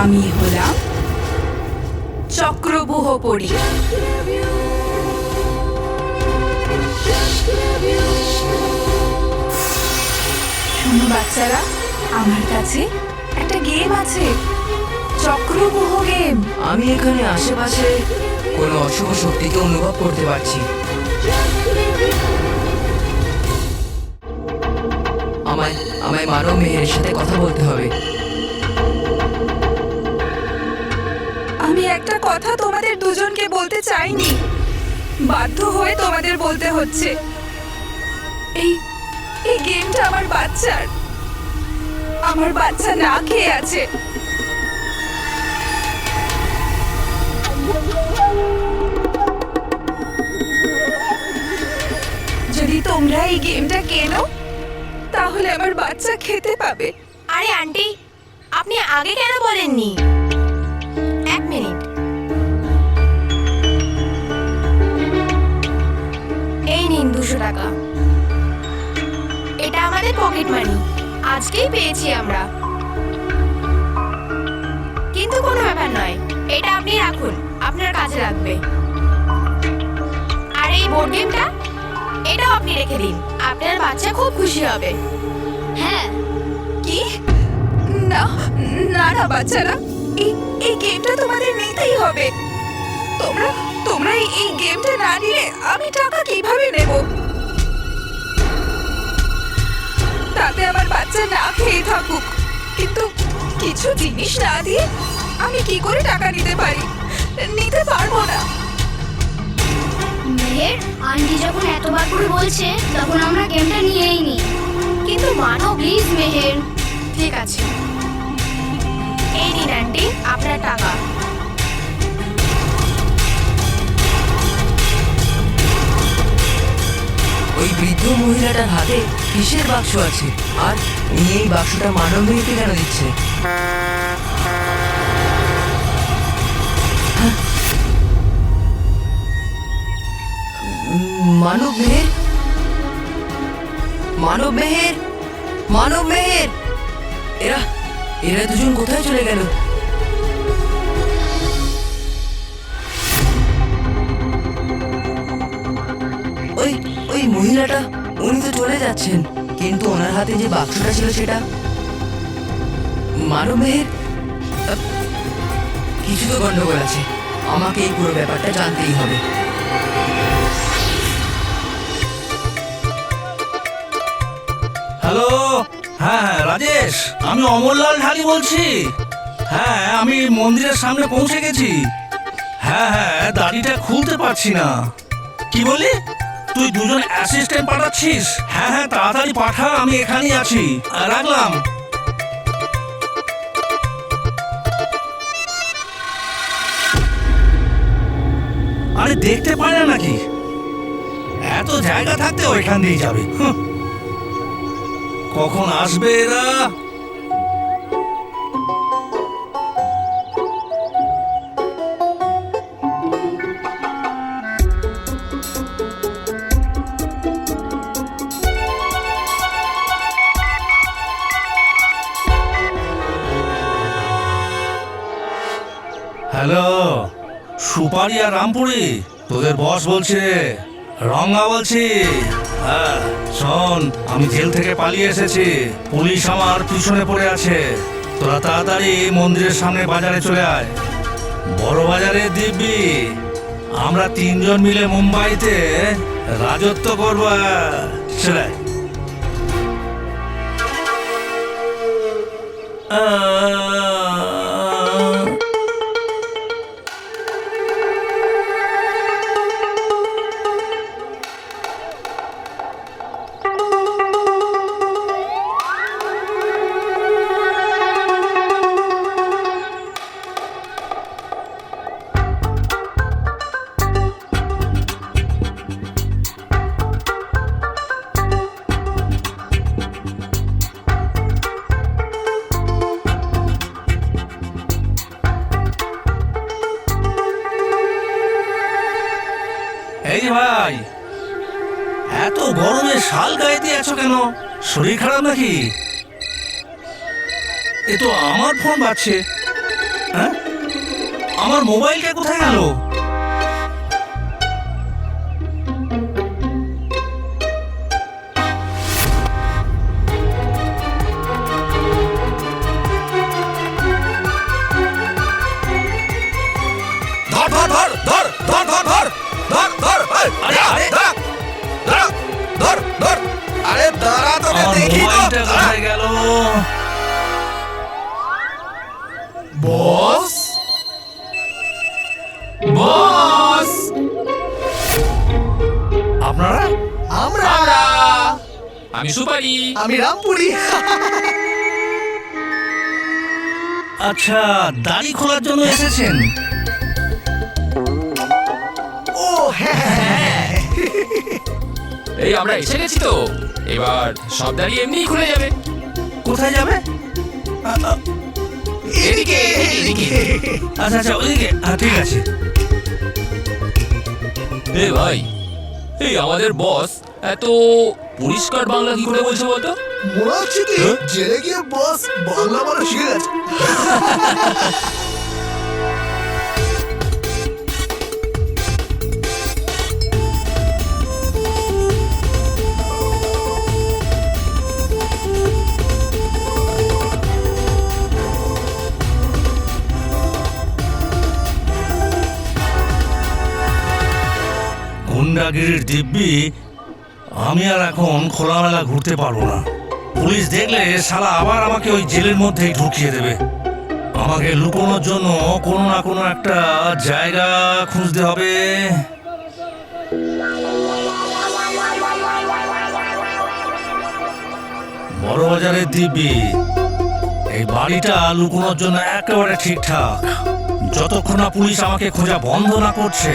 আমি হলাম চক্রব্যূহ পড়ি। শোনো বাচ্চারা, আমার কাছে একটা গেম আছে, চক্রব্যূহ গেম। আমি এখানে আশেপাশে কোনো অশুভ শক্তিকে অনুভব করতে পারছি। আমায় আমায় মানব মেহের সাথে কথা বলতে হবে। আমি একটা কথা তোমাদের দুজনকে বলতে চাইনি, বাধ্য হয়ে তোমাদের বলতে হচ্ছে। এই এই গেমটা আমার বাচ্চার। আমার বাচ্চা না খেয়ে আছে। যদি তোমরা এই গেমটা কেনো তাহলে আমার বাচ্চা খেতে পাবে। আরে আন্টি, আপনি আগে কেন বলেননি? এক মিনিট, এই নিন 200 টাকা। এটা আমাদের পকেট মানি, আজকেই পেয়েছি আমরা। কিন্তু কোনো ব্যাপার নয়, এটা আপনি রাখুন, আপনার কাজে লাগবে। আর এই বোর্ড গেমটা, এটাও আপনি রেখে দিন, আপনার বাচ্চা খুব খুশি হবে। হ্যাঁ। কি? না না না বাচ্চারা, এই গেমটা তোমাদের নিতেই হবে। তোমরা তোমরা এই গেমটা না নিলে আমি টাকা কিভাবে নেব? তাতে আমার বাচ্চা না খেয়ে থাকুক, কিন্তু কিছু জিনিস না দিয়ে আমি কি করে টাকা নিতে পারি? নিতে পারবো না। মেহের, আন্টি যখন এতবার করে বলছে তখন আমরা গেমটা নিয়েই নি। কিন্তু মানো প্লিজ মেহের। ঠিক আছে, এই নিন আন্টি আপনার টাকা। ওই বৃদ্ধ মহিলাটার হাতে কিসের বাক্স আছে, আর উনি এই বাক্সটা মানব মেহেরকে কেন দিচ্ছে? মানব মেহের, মানব মেহের, মানব মেহের, এরা এরা দুজন কোথায় চলে গেল? ওই ওই মহিলাটা, উনি তো চলে যাচ্ছেন, কিন্তু ওনার হাতে যে বাক্সটা ছিল সেটা মানব মেহের। কিছু তো গন্ডগোল আছে, আমাকে এই পুরো ব্যাপারটা জানতেই হবে। হ্যালো, হ্যাঁ হ্যাঁ রাজেশ, আমি অমরলাল ঢালি বলছি। হ্যাঁ, আমি মন্দিরের সামনে পৌঁছে গেছি। হ্যাঁ হ্যাঁ, দাড়িটা খুলতে পারছি না। কি বলি? তুই দুজন অ্যাসিস্ট্যান্ট পাঠাচ্ছিস? হ্যাঁ হ্যাঁ, তাড়াতাড়ি পাঠা, আমি এখানেই আছি। রাখলাম। আরে দেখতে পায় না নাকি? এত জায়গা থাকতে ওইখান দিয়ে যাবে। কখন আসবে এরা? হ্যালো, সুপারি আর রামপুরি, তোদের বস বলছে। রঙ্গা বলছি। হ্যাঁ শোন, আমি জেল থেকে পালিয়ে এসেছি, পুলিশ আমার পিছনে পড়ে আছে। তোরা তাড়াতাড়ি মন্দিরের সামনে বাজারে চলে আয়, বড় বাজারে দিব্যি। আমরা 3 জন মিলে মুম্বাইতে রাজত্ব করবো। চলে এই ভাই, এত গরমে শাল গায়ে দিয়ে আছো কেন? শরীর খারাপ নাকি? এ তো আমার ফোন বাজছে। আমার মোবাইলটা কোথায় গেল? ধর ধর ধর ধর ধর ধর ধর ধর ধর আরে, আরে। দাঁড়া দাঁড়া ধর ধর আরে দাঁড়া তোকে আমার দেখি তো মোবাইলটা কোথায় গেল? বস বস আপনারা? আমরা আমি সুপারি। আমি রামপুরি। আচ্ছা, দাড়ি খোলার জন্য এসেছেন? ও হ্যাঁ এই আমরা এসে গেছি তো, এবার সব দাঁড়িয়ে এমনিই খুলে যাবে। কোথায় যাবে? এদিকে এদিকে। আচ্ছা আচ্ছা, ওইদিকে। ঠিক আছে। এ ভাই, এই আমাদের বস এত পরিষ্কার বাংলা কি করে বলছে বলতো? মনে হচ্ছে কি জেলে গিয়ে বস বাংলা বলা শিখে গেছে। গুন্ডাগিরির দিব্যি আমি আর এখন খোলামেলা ঘুরতে পারবো না। পুলিশ দেখলে শালা আবার আমাকে ওই জেলের মধ্যেই ঢুকিয়ে দেবে। আমাকে লুকোনোর জন্য কোনো না কোনো একটা জায়গা খুঁজতে হবে। বড় বাজারের দিব্যি, এই বাড়িটা লুকোনোর জন্য একেবারে ঠিকঠাক। যতক্ষণ না পুলিশ আমাকে খোঁজা বন্ধ না করছে,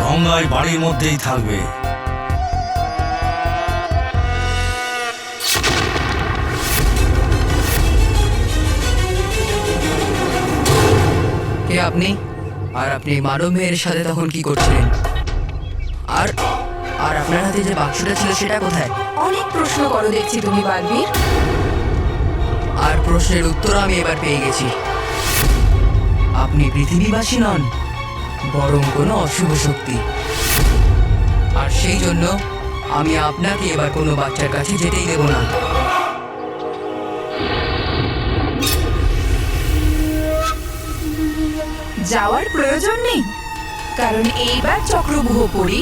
রঙ্গাই বাড়ির মধ্যেই থাকবে। কে আপনি? আর আপনি মানব মেয়ের সাথে তখন কি করছিলেন? আর আর আপনার হাতে যে বাক্সটা ছিল সেটা কোথায়? অনেক প্রশ্ন করো দেখছি তুমি বালবীর। আর প্রশ্নের উত্তর আমি এবার পেয়ে গেছি। আপনি পৃথিবীবাসী নন, বরং কোনো অশুভ শক্তি। আর সেই জন্য আমি আপনাকে এবার কোনো বাচ্চার কাছে যেতেই দেব না। যাওয়ার প্রয়োজন নেই, কারণ এইবার চক্রব্যূহ পড়ি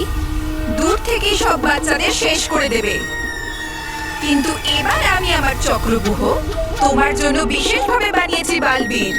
দূর থেকেই সব বাচ্চাদের শেষ করে দেবে। কিন্তু এবার আমি আমার চক্রব্যূহ তোমার জন্য বিশেষভাবে বানিয়েছি বালবীর।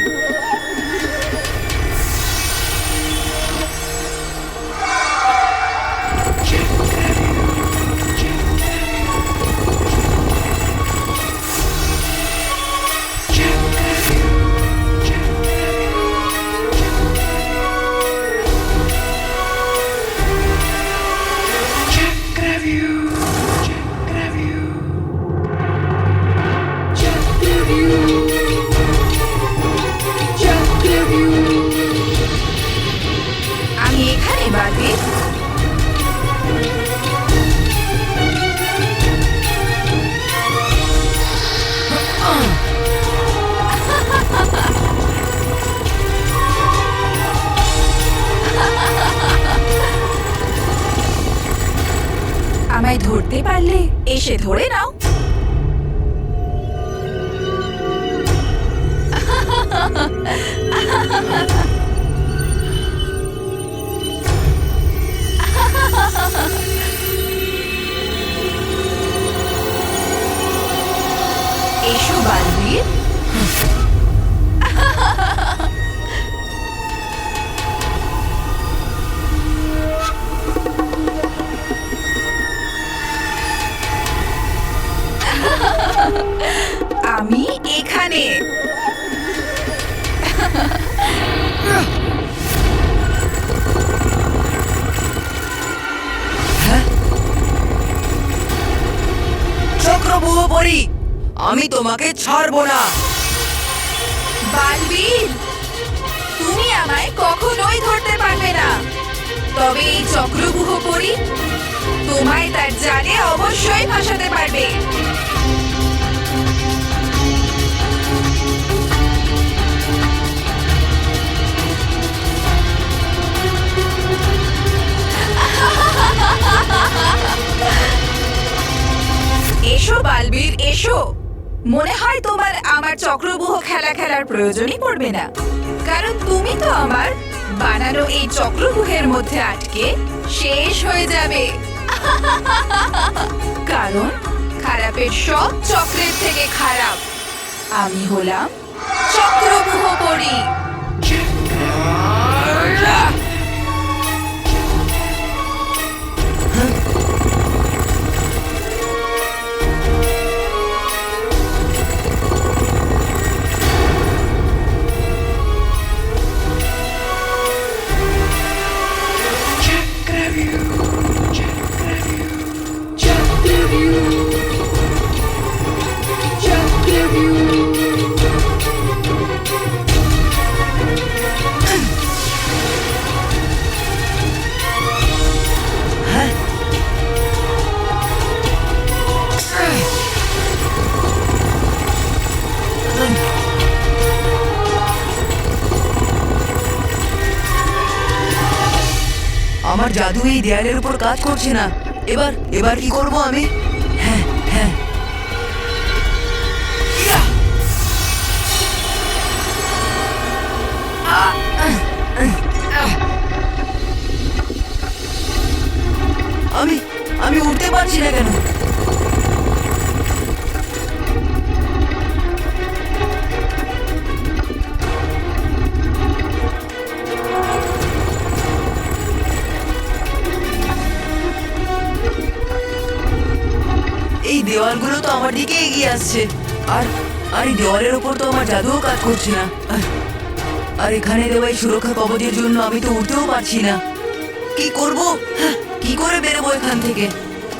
আমি এখানে বালবীর। আমায় ধরতে পারলে এসে ধরে নাও। এসো বালবীর। আমি এখানে। চক্রব্যূহ পরি, আমি তোমাকে ছাড়বো না। বালবীর, তুমি আমায় কখনোই ধরতে পারবে না। তবে এই চক্রব্যূহ পরি তোমায় তার জালে অবশ্যই ফাঁসাতে পারবে। মনে হয় তোমার আমার চক্রব্যূহ খেলা খেলার প্রয়োজনই পড়বে না, কারণ তুমি তো আমার বানানো এই চক্রব্যূহের মধ্যে আটকে শেষ হয়ে যাবে। কারণ খারাপের সব চক্রের থেকে খারাপ আমি হলাম চক্রব্যূহ পড়ি। আমার জাদু এই দেয়ালের উপর কাজ করছে না। এবার এবার কি করব আমি? হ্যাঁ হ্যাঁ, ইয়া! আমি আমি উঠতে পারছি না কেন? এই দেওয়ালগুলো তো আমার দিকে এগিয়ে আসছে, আর আর এই দেওয়ালের ওপর তো আমার জাদুও কাজ করছে না। আর এখানে দেওয়া এই সুরক্ষা কবচের জন্য আমি তো উঠতেও পারছি না। কি করব? কি করে বেরোবো এখান থেকে?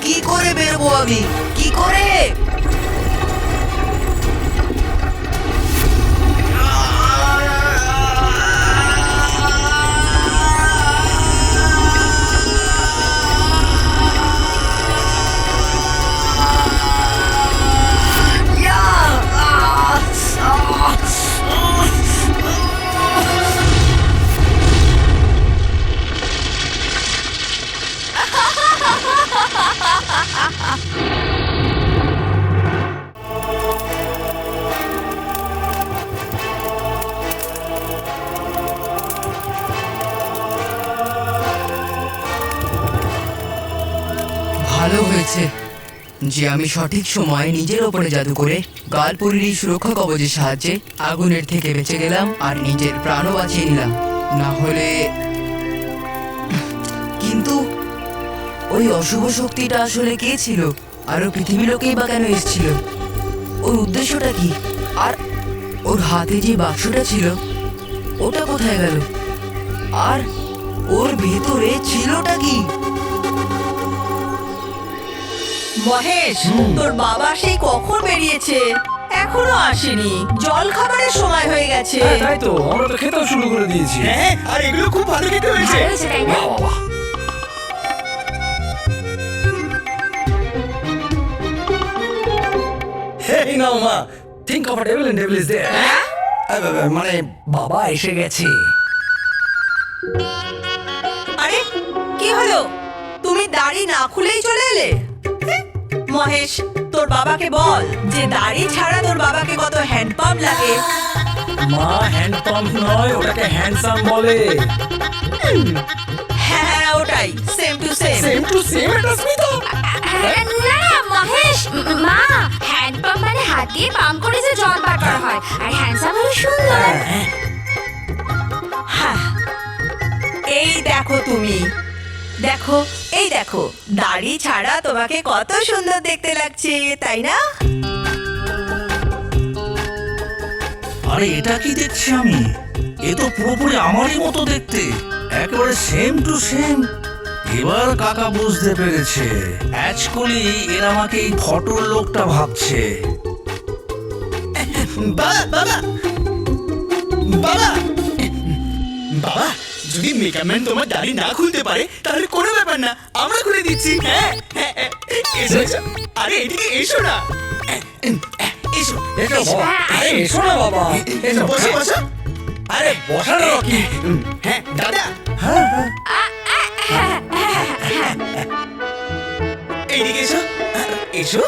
কি করে বেরোবো আমি? কি করে? ভালো হয়েছে যে আমি সঠিক সময়ে নিজের ওপরে জাদু করে গালপুরীর এই সুরক্ষা কবচের সাহায্যে আগুনের থেকে বেঁচে গেলাম আর নিজের প্রাণও বাঁচিয়ে নিলাম। না হলে কিন্তু ওই অশুভ শক্তিটা আসলে কে ছিল? আর ও পৃথিবী লোকেই বা কেন এসেছিল? ওর উদ্দেশ্যটা কি? আর ওর হাতে যে বাক্সটা ছিল ওটা কোথায় গেল? আর ওর ভেতরে ছিলটা কি? মহেশ, তোর বাবা সেই কখন বেরিয়েছে, এখনো আসেনি। জল খাবারের সময় হয়ে গেছে। হ্যাঁ তাই তো, আমরা তো খেতেও শুরু করে দিয়েছি। হ্যাঁ, আর এগুলো খুব ভালো খেতে হয়েছে। ভালো হয়েছে, তাই না? বাহ, বাহ, বাহ। এই নাও মা, think of a devil and devil is there. মানে বাবা এসে গেছে। আরে কি হলো, তুমি দাড়ি না খুলেই চলে এলে? মহেশ, তোর বাবাকে বল যে দাড়ি ছাড়া তোর বাবাকে কত হ্যান্ড পাম্প লাগে। মা, হ্যান্ড পাম্প নয়, ওটাকে হ্যান্ডসাম বলে। হ্যাঁ হ্যাঁ, ওটাই, same to same. Same to same, এটা স্মিতা। না মহেশ, মা, হ্যান্ড পাম্প মানে হাত দিয়ে পাম্প করে যে জল বার করা হয়, আর হ্যান্ডসাম হলো সুন্দর। হ্যাঁ, এই দেখো তুমি, দেখো, এই দেখো, দাড়ি ছাড়া তোমাকে কত সুন্দর দেখতে লাগছে, তাই না? আরে এটা কি দেখছি আমি? এ তো পুরোপুরি আমারই মতো দেখতে, একেবারে সেম টু সেম। এবার কাকা বুঝতে পেরেছে, অ্যাকচুয়ালি এরা আমাকে এই ফটোর লোকটা ভাবছে। বাবা বাবা বাবা বাবা, যদি মেকআপম্যান তোমার দাড়ি না খুলতে পারে তাহলে কোনো ব্যাপার না, আমরা খুলে দিচ্ছি। হ্যাঁ হ্যাঁ, এসো এসো, আরে এদিকে এসো না, এসো এসো বাবা, আরে এসো না বাবা, এসো বসো বসো। আরে বসার কি? হ্যাঁ দাদা, এইদিকে এসো, এসো।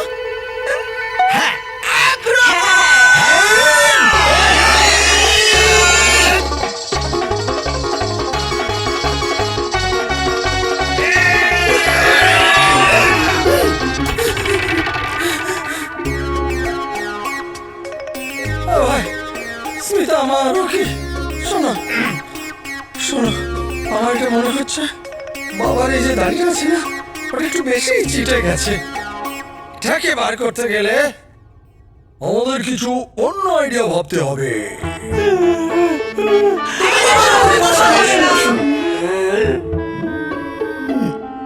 হ্যাঁ, আগ্রহ। দেখে মনে হচ্ছে বাবার এই যে দাড়ি আছে না, ওটা একটু বেশি চিটে গেছে। এটাকে বার করতে গেলে আমাদের কিছু অন্য আইডিয়া ভাবতে হবে।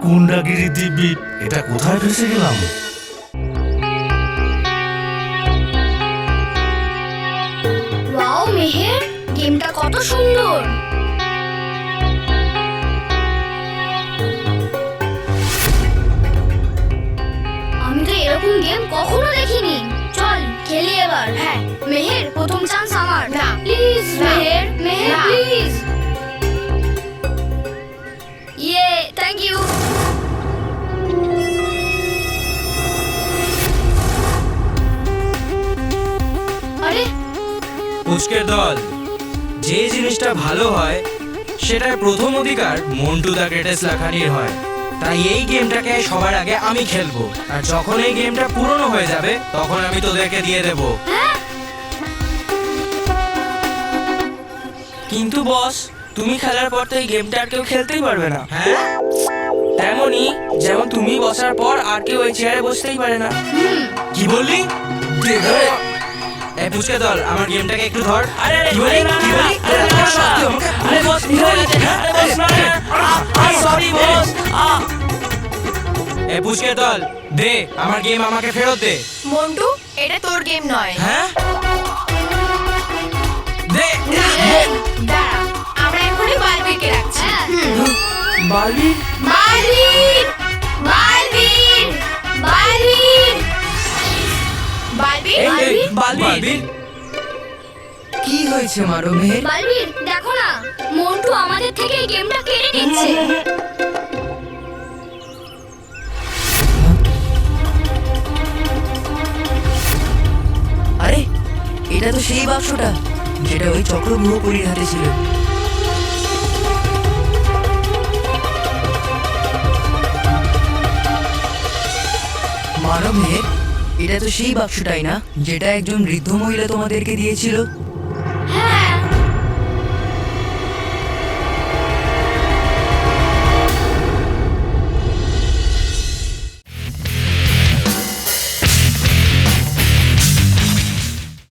কুন্ডাগিরি দিব্যি, এটা কোথায় ফেসে গেলাম? ওয়াও মেহের, গেমটা কত সুন্দর। আমি তো এরকম গেম কখনো দেখিনি। চল খেলি এবার। হ্যাঁ মেহের, প্রথম চান্স আমার। না প্লিজ মেহের, মেহের প্লিজ। ইয়ে, থ্যাংক ইউ। আরে পুচকের দল, যে জিনিসটা ভালো হয় সেটার প্রথম অধিকার মন্টু দা গ্রেটেস্ট লাখানির হয়। তাই এই গেমটাকে সবার আগে আমি খেলবো, আর যখন এই গেমটা পুরনো হয়ে যাবে তখন আমি তোদেরকে দিয়ে দেব। কিন্তু বস, তুমি খেলার পর তো এই গেমটা আর কেউ খেলতেই পারবে না। হ্যাঁ, তেমনই যেমন তুমি বসার পর আর কেউ ওই চেয়ারে বসতেই পারে না। কি বললি? এই পুচকে দল, আমার গেমটাকে একটু ধর। আরে কি বলি? কি বলি? আরে বস, সরি বস। এই পুচকে দল, দে আমার গেম, আমাকে ফেরত দে। মন্টু, এটা তোর গেম নয়। হ্যাঁ, দে। দাঁড়া, আমরা এখনই বারবিকে রাখছি। বারবি? বালবীর, বালবীর, বালবীর, বারবি, এই, এই, বালবি। কি হয়েছে মারো মেহের? বালবীর, দেখো না মন্টু আমাদের থেকে এই গেমটা কেড়ে নিচ্ছে। আরে, এটা তো সেই বাক্সটা যেটা ওই চক্রব্যূহপরীর হাতে ছিল। মানব মেহের, এটা তো সেই বাক্সটাই না যেটা একজন বৃদ্ধ মহিলা তোমাদেরকে দিয়েছিল?